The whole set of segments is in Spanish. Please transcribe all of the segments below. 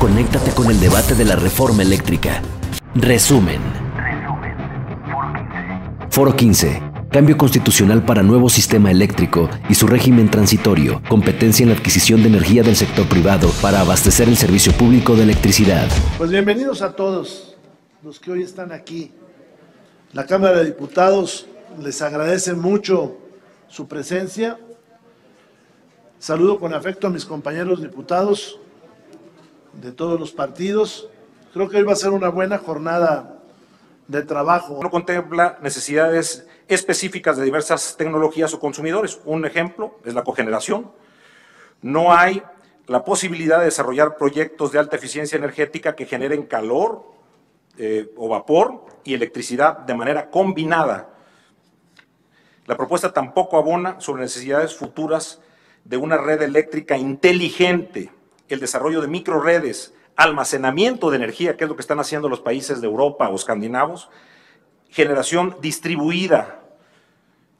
conéctate con el debate de la reforma eléctrica. Resumen. Foro 15. Cambio constitucional para nuevo sistema eléctrico y su régimen transitorio. Competencia en la adquisición de energía del sector privado para abastecer el servicio público de electricidad. Pues bienvenidos a todos los que hoy están aquí. La Cámara de Diputados les agradece mucho su presencia. Saludo con afecto a mis compañeros diputados de todos los partidos. Creo que hoy va a ser una buena jornada de trabajo. No contempla necesidades específicas de diversas tecnologías o consumidores. Un ejemplo es la cogeneración. No hay la posibilidad de desarrollar proyectos de alta eficiencia energética que generen calor o vapor y electricidad de manera combinada. La propuesta tampoco abona sobre necesidades futuras de una red eléctrica inteligente, el desarrollo de microredes, almacenamiento de energía, que es lo que están haciendo los países de Europa o escandinavos, generación distribuida,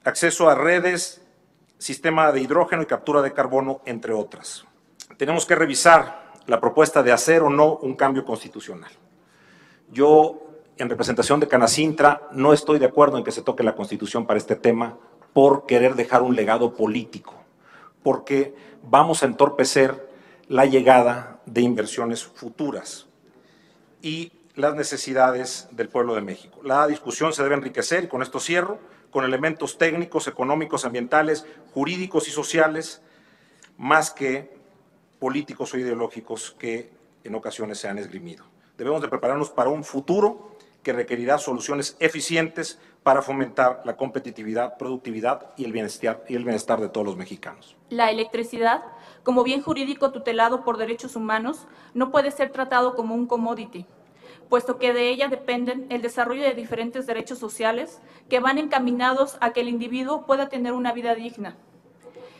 acceso a redes, sistema de hidrógeno y captura de carbono, entre otras. Tenemos que revisar la propuesta de hacer o no un cambio constitucional. Yo, en representación de Canacintra, no estoy de acuerdo en que se toque la Constitución para este tema por querer dejar un legado político, porque vamos a entorpecer la llegada de inversiones futuras y las necesidades del pueblo de México. La discusión se debe enriquecer, y con esto cierro, con elementos técnicos, económicos, ambientales, jurídicos y sociales, más que políticos o ideológicos que en ocasiones se han esgrimido. Debemos de prepararnos para un futuro que requerirá soluciones eficientes para fomentar la competitividad, productividad y el bienestar de todos los mexicanos. La electricidad, como bien jurídico tutelado por derechos humanos, no puede ser tratado como un commodity, puesto que de ella dependen el desarrollo de diferentes derechos sociales que van encaminados a que el individuo pueda tener una vida digna.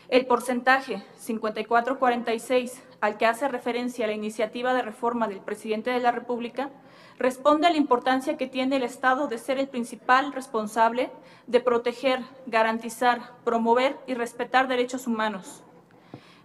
El porcentaje 54-46 al que hace referencia la iniciativa de reforma del presidente de la República responde a la importancia que tiene el Estado de ser el principal responsable de proteger, garantizar, promover y respetar derechos humanos.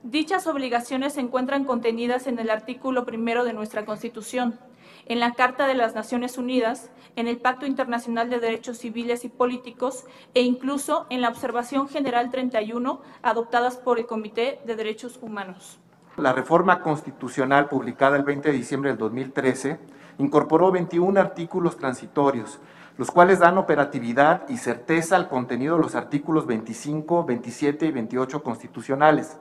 Dichas obligaciones se encuentran contenidas en el artículo 1 de nuestra Constitución, en la Carta de las Naciones Unidas, en el Pacto Internacional de Derechos Civiles y Políticos e incluso en la Observación General 31 adoptadas por el Comité de Derechos Humanos. La reforma constitucional publicada el 20 de diciembre del 2013 incorporó 21 artículos transitorios, los cuales dan operatividad y certeza al contenido de los artículos 25, 27 y 28 constitucionales.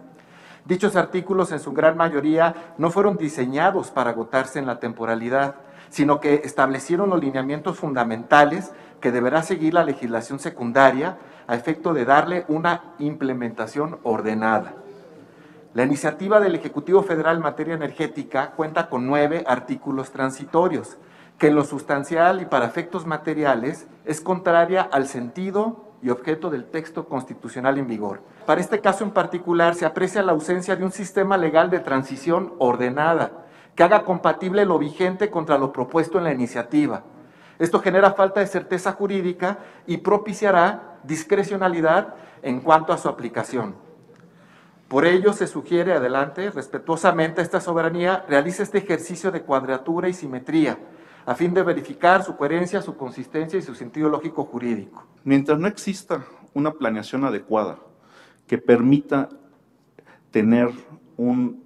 Dichos artículos, en su gran mayoría, no fueron diseñados para agotarse en la temporalidad, sino que establecieron los lineamientos fundamentales que deberá seguir la legislación secundaria a efecto de darle una implementación ordenada. La iniciativa del Ejecutivo Federal en materia energética cuenta con 9 artículos transitorios, que en lo sustancial y para efectos materiales es contraria al sentido y objeto del texto constitucional en vigor. Para este caso en particular se aprecia la ausencia de un sistema legal de transición ordenada, que haga compatible lo vigente contra lo propuesto en la iniciativa. Esto genera falta de certeza jurídica y propiciará discrecionalidad en cuanto a su aplicación. Por ello, se sugiere, adelante, respetuosamente, esta soberanía realice este ejercicio de cuadratura y simetría, a fin de verificar su coherencia, su consistencia y su sentido lógico jurídico. Mientras no exista una planeación adecuada que permita tener un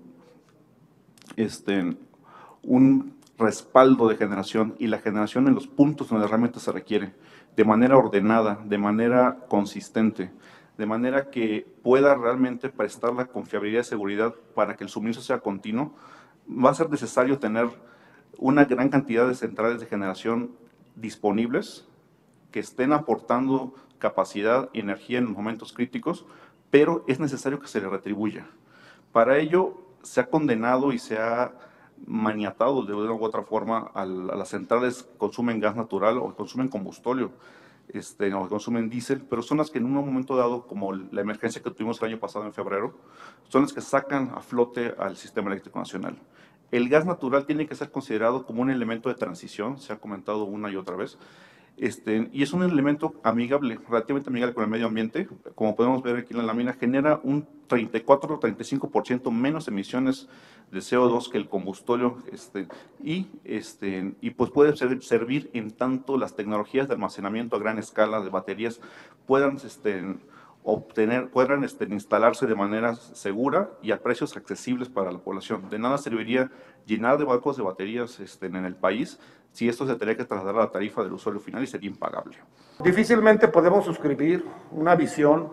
respaldo de generación y la generación en los puntos donde realmente se requiere, de manera ordenada, de manera consistente, de manera que pueda realmente prestar la confiabilidad y seguridad para que el suministro sea continuo, va a ser necesario tener una gran cantidad de centrales de generación disponibles que estén aportando capacidad y energía en los momentos críticos, pero es necesario que se le retribuya. Para ello se ha condenado y se ha maniatado de una u otra forma a las centrales que consumen gas natural o que consumen combustóleo, o que consumen diésel, pero son las que en un momento dado, como la emergencia que tuvimos el año pasado en febrero, son las que sacan a flote al sistema eléctrico nacional. El gas natural tiene que ser considerado como un elemento de transición, se ha comentado una y otra vez, y es un elemento amigable, relativamente amigable con el medio ambiente. Como podemos ver aquí en la lámina, genera un 34 o 35% menos emisiones de CO2 que el combustorio, y pues puede servir en tanto las tecnologías de almacenamiento a gran escala de baterías puedan puedan instalarse de manera segura y a precios accesibles para la población. De nada serviría llenar de bancos de baterías en el país si esto se tendría que trasladar a la tarifa del usuario final y sería impagable. Difícilmente podemos suscribir una visión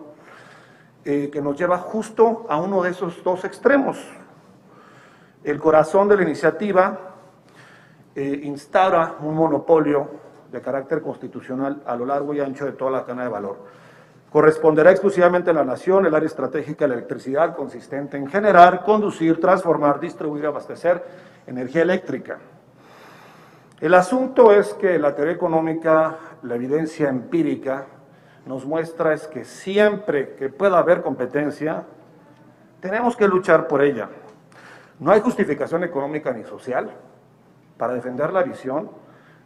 que nos lleva justo a uno de esos dos extremos. El corazón de la iniciativa instaura un monopolio de carácter constitucional a lo largo y ancho de toda la cadena de valor. Corresponderá exclusivamente a la nación el área estratégica de la electricidad, consistente en generar, conducir, transformar, distribuir, abastecer energía eléctrica. El asunto es que la teoría económica, la evidencia empírica, nos muestra es que siempre que pueda haber competencia, tenemos que luchar por ella. No hay justificación económica ni social para defender la visión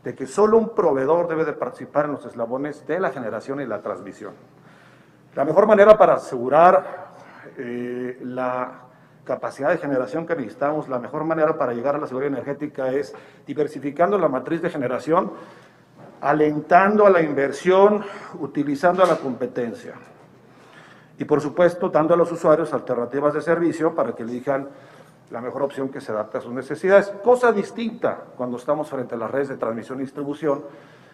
de que solo un proveedor debe de participar en los eslabones de la generación y la transmisión. La mejor manera para asegurar la capacidad de generación que necesitamos, la mejor manera para llegar a la seguridad energética es diversificando la matriz de generación, alentando a la inversión, utilizando a la competencia. Y por supuesto, dando a los usuarios alternativas de servicio para que elijan la mejor opción que se adapte a sus necesidades. Cosa distinta cuando estamos frente a las redes de transmisión y distribución,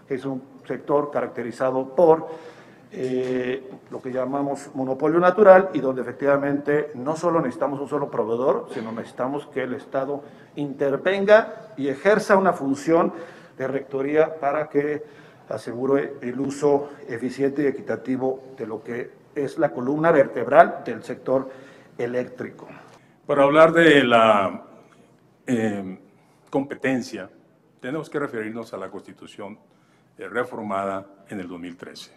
que es un sector caracterizado por lo que llamamos monopolio natural y donde efectivamente no solo necesitamos un solo proveedor, sino necesitamos que el Estado intervenga y ejerza una función de rectoría para que asegure el uso eficiente y equitativo de lo que es la columna vertebral del sector eléctrico. Para hablar de la competencia, tenemos que referirnos a la Constitución reformada en el 2013.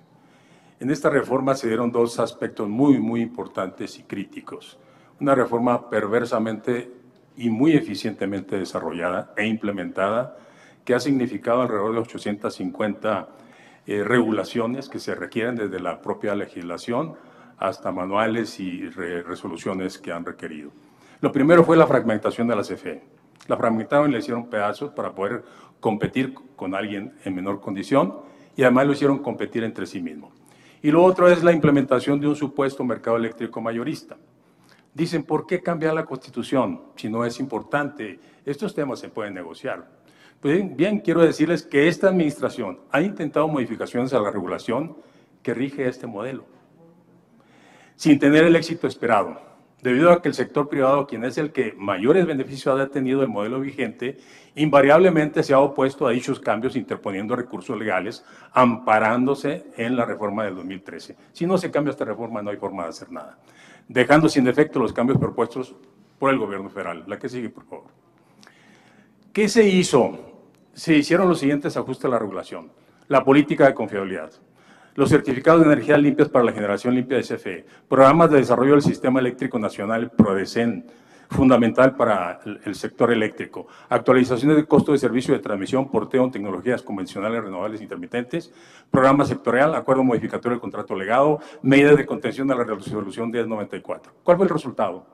En esta reforma se dieron dos aspectos muy importantes y críticos. Una reforma perversamente y muy eficientemente desarrollada e implementada, que ha significado alrededor de 850 regulaciones que se requieren desde la propia legislación hasta manuales y resoluciones que han requerido. Lo primero fue la fragmentación de la CFE. La fragmentaron y le hicieron pedazos para poder competir con alguien en menor condición y además lo hicieron competir entre sí mismo. Y lo otro es la implementación de un supuesto mercado eléctrico mayorista. Dicen, ¿por qué cambiar la Constitución si no es importante? Estos temas se pueden negociar. Pues bien, quiero decirles que esta administración ha intentado modificaciones a la regulación que rige este modelo, sin tener el éxito esperado, debido a que el sector privado, quien es el que mayores beneficios ha tenido del modelo vigente, invariablemente se ha opuesto a dichos cambios interponiendo recursos legales, amparándose en la reforma del 2013. Si no se cambia esta reforma, no hay forma de hacer nada, dejando sin efecto los cambios propuestos por el gobierno federal. La que sigue, por favor. ¿Qué se hizo? Se hicieron los siguientes ajustes a la regulación. La política de confiabilidad, los certificados de energías limpias para la generación limpia de CFE, programas de desarrollo del Sistema Eléctrico Nacional, PRODECEN, fundamental para el sector eléctrico, actualizaciones del costo de servicio de transmisión, porteo en tecnologías convencionales, renovables e intermitentes, programa sectorial, acuerdo modificatorio del contrato legado, medidas de contención a la resolución 1094. ¿Cuál fue el resultado?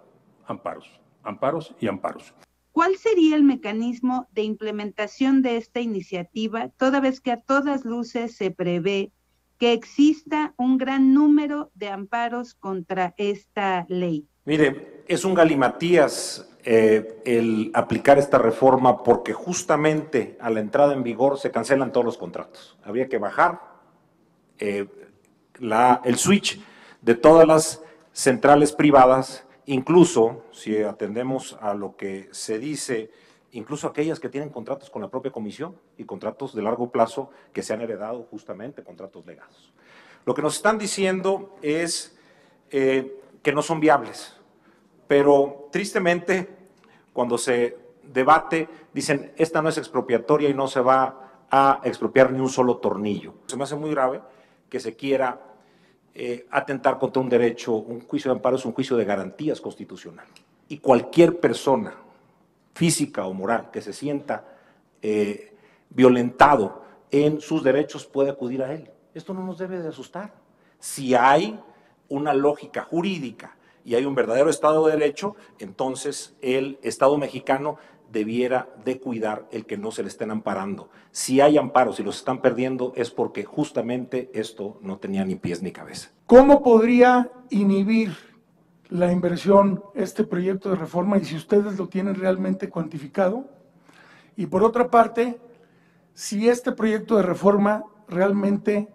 Amparos, amparos y amparos. ¿Cuál sería el mecanismo de implementación de esta iniciativa, toda vez que a todas luces se prevé que exista un gran número de amparos contra esta ley? Mire, es un galimatías el aplicar esta reforma porque justamente a la entrada en vigor se cancelan todos los contratos. Habría que bajar el switch de todas las centrales privadas, incluso si atendemos a lo que se dice, incluso aquellas que tienen contratos con la propia comisión y contratos de largo plazo que se han heredado justamente, contratos legados. Lo que nos están diciendo es que no son viables, pero tristemente cuando se debate dicen esta no es expropiatoria y no se va a expropiar ni un solo tornillo. Se me hace muy grave que se quiera atentar contra un derecho. Un juicio de amparo es un juicio de garantías constitucional y cualquier persona física o moral que se sienta violentado en sus derechos puede acudir a él. Esto no nos debe de asustar. Si hay una lógica jurídica y hay un verdadero Estado de Derecho, entonces el Estado mexicano debiera de cuidar el que no se le estén amparando. Si hay amparos y los están perdiendo es porque justamente esto no tenía ni pies ni cabeza. ¿Cómo podría inhibir la inversión este proyecto de reforma y si ustedes lo tienen realmente cuantificado? Y por otra parte, si este proyecto de reforma realmente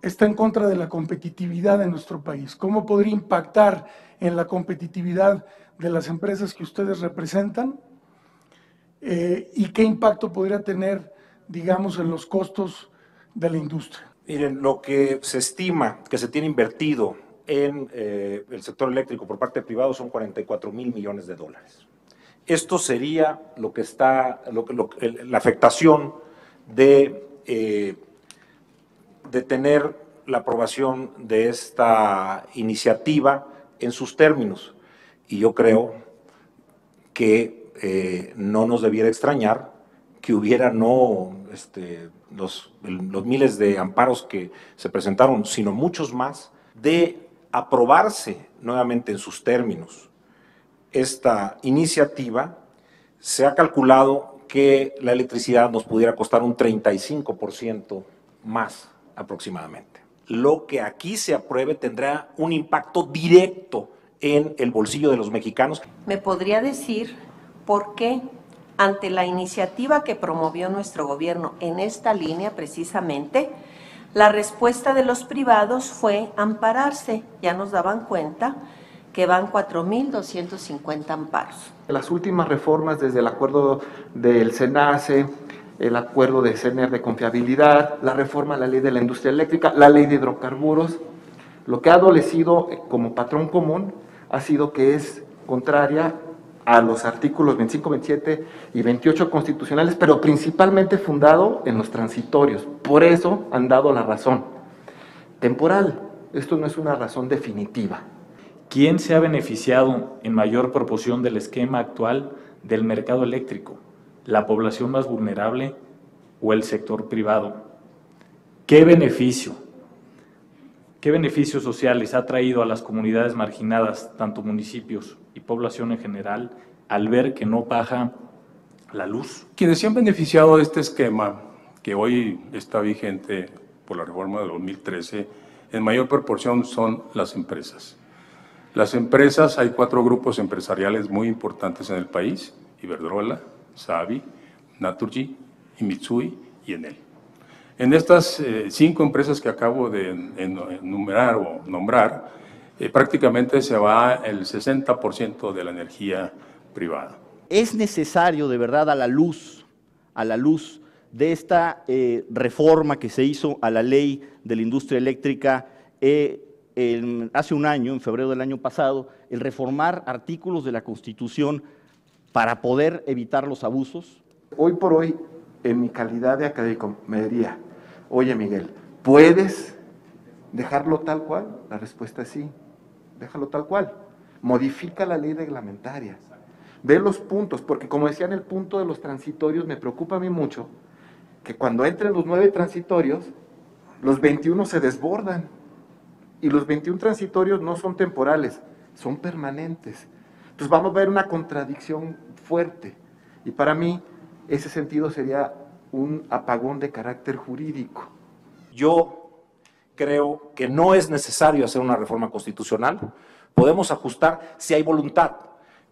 está en contra de la competitividad de nuestro país, ¿cómo podría impactar en la competitividad de las empresas que ustedes representan? ¿Y qué impacto podría tener, digamos, en los costos de la industria? Miren, lo que se estima que se tiene invertido en el sector eléctrico por parte privado son 44,000 millones de dólares. Esto sería lo que está, la afectación de tener la aprobación de esta iniciativa en sus términos. Y yo creo que no nos debiera extrañar que hubiera no los miles de amparos que se presentaron, sino muchos más, de aprobarse nuevamente en sus términos esta iniciativa. Se ha calculado que la electricidad nos pudiera costar un 35% más aproximadamente. Lo que aquí se apruebe tendrá un impacto directo en el bolsillo de los mexicanos. ¿Me podría decir por qué, ante la iniciativa que promovió nuestro gobierno en esta línea precisamente, la respuesta de los privados fue ampararse? Ya nos daban cuenta que van 4,250 amparos. Las últimas reformas, desde el acuerdo del SENACE, el acuerdo de CENER de confiabilidad, la reforma a la ley de la industria eléctrica, la ley de hidrocarburos, lo que ha adolecido como patrón común ha sido que es contraria a los artículos 25, 27 y 28 constitucionales, pero principalmente fundado en los transitorios. Por eso han dado la razón temporal. Esto no es una razón definitiva. ¿Quién se ha beneficiado en mayor proporción del esquema actual del mercado eléctrico? ¿La población más vulnerable o el sector privado? ¿Qué beneficios sociales ha traído a las comunidades marginadas, tanto municipios y población en general, al ver que no baja la luz? Quienes se han beneficiado de este esquema, que hoy está vigente por la reforma de 2013, en mayor proporción son las empresas. Las empresas, hay 4 grupos empresariales muy importantes en el país: Iberdrola, Savi, Naturgy y Mitsui y Enel. En estas 5 empresas que acabo de enumerar o nombrar, prácticamente se va el 60% de la energía privada. Es necesario, de verdad, a la luz de esta reforma que se hizo a la ley de la industria eléctrica hace un año, en febrero del año pasado, el reformar artículos de la Constitución para poder evitar los abusos? Hoy por hoy, en mi calidad de académico, me diría: oye, Miguel, ¿puedes dejarlo tal cual? La respuesta es sí, déjalo tal cual. Modifica la ley reglamentaria. Ve los puntos, porque como decía en el punto de los transitorios, me preocupa a mí mucho que cuando entren los 9 transitorios, los 21 se desbordan. Y los 21 transitorios no son temporales, son permanentes. Entonces vamos a ver una contradicción fuerte. Y para mí, ese sentido sería un apagón de carácter jurídico. Yo creo que no es necesario hacer una reforma constitucional. Podemos ajustar si hay voluntad,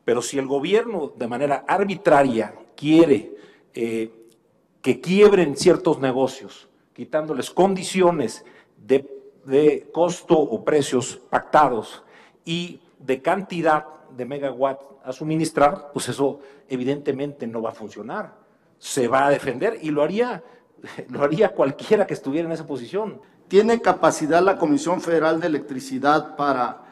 pero si el gobierno de manera arbitraria quiere que quiebren ciertos negocios, quitándoles condiciones de costo o precios pactados y de cantidad de megawatt a suministrar, pues eso evidentemente no va a funcionar. Se va a defender y lo haría cualquiera que estuviera en esa posición. ¿Tiene capacidad la Comisión Federal de Electricidad para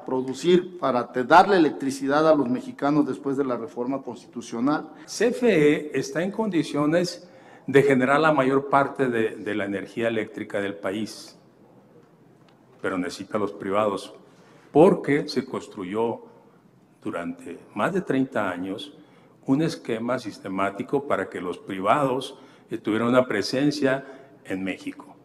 producir, para darle electricidad a los mexicanos después de la reforma constitucional? CFE está en condiciones de generar la mayor parte de la energía eléctrica del país, pero necesita a los privados, porque se construyó durante más de 30 años un esquema sistemático para que los privados tuvieran una presencia en México.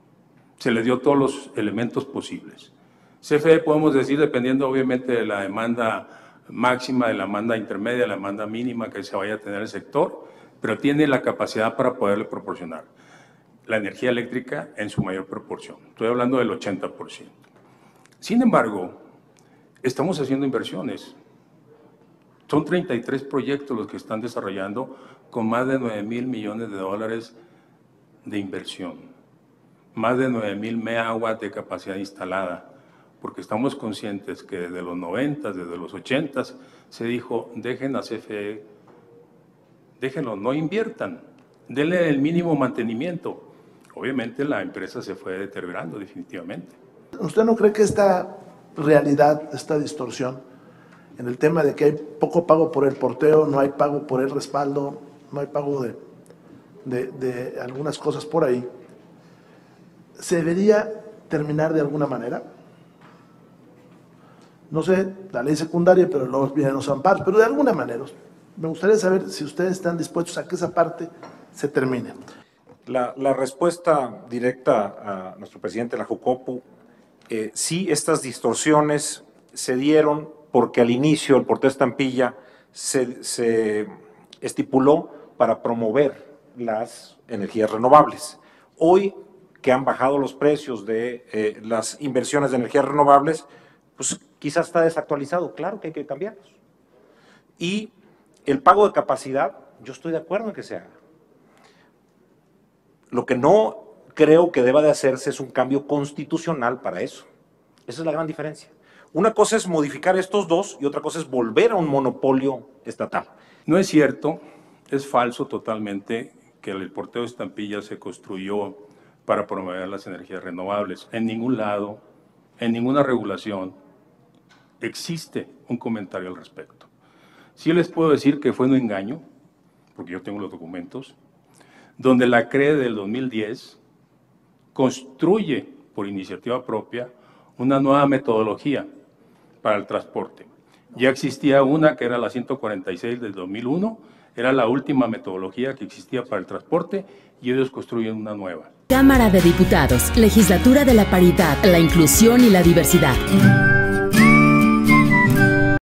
Se les dio todos los elementos posibles. CFE podemos decir, dependiendo obviamente de la demanda máxima, de la demanda intermedia, de la demanda mínima que se vaya a tener el sector, pero tiene la capacidad para poderle proporcionar la energía eléctrica en su mayor proporción. Estoy hablando del 80%. Sin embargo, estamos haciendo inversiones. Son 33 proyectos los que están desarrollando con más de 9,000 millones de dólares de inversión, más de 9,000 megawatts de capacidad instalada, porque estamos conscientes que desde los 90, desde los 80 se dijo, dejen a CFE, déjenlo, no inviertan, denle el mínimo mantenimiento. Obviamente la empresa se fue deteriorando definitivamente. ¿Usted no cree que esta realidad, esta distorsión, en el tema de que hay poco pago por el porteo, no hay pago por el respaldo, no hay pago de algunas cosas por ahí, se debería terminar de alguna manera? No sé, la ley secundaria, pero luego vienen los amparos, pero de alguna manera. Me gustaría saber si ustedes están dispuestos a que esa parte se termine. La respuesta directa a nuestro presidente de la Jucopo, sí, estas distorsiones se dieron porque al inicio el porteo Estampilla se estipuló para promover las energías renovables. Hoy que han bajado los precios de las inversiones de energías renovables, pues quizás está desactualizado, claro que hay que cambiarlos. Y el pago de capacidad, yo estoy de acuerdo en que se haga. Lo que no creo que deba de hacerse es un cambio constitucional para eso. Esa es la gran diferencia. Una cosa es modificar estos dos y otra cosa es volver a un monopolio estatal. No es cierto, es falso totalmente que el porteo Estampilla se construyó para promover las energías renovables. En ningún lado, en ninguna regulación, existe un comentario al respecto. Sí les puedo decir que fue un engaño, porque yo tengo los documentos, donde la CRE del 2010 construye por iniciativa propia una nueva metodología para el transporte. Ya existía una que era la 146 del 2001, era la última metodología que existía para el transporte y ellos construyen una nueva. Cámara de Diputados, Legislatura de la Paridad, la Inclusión y la Diversidad.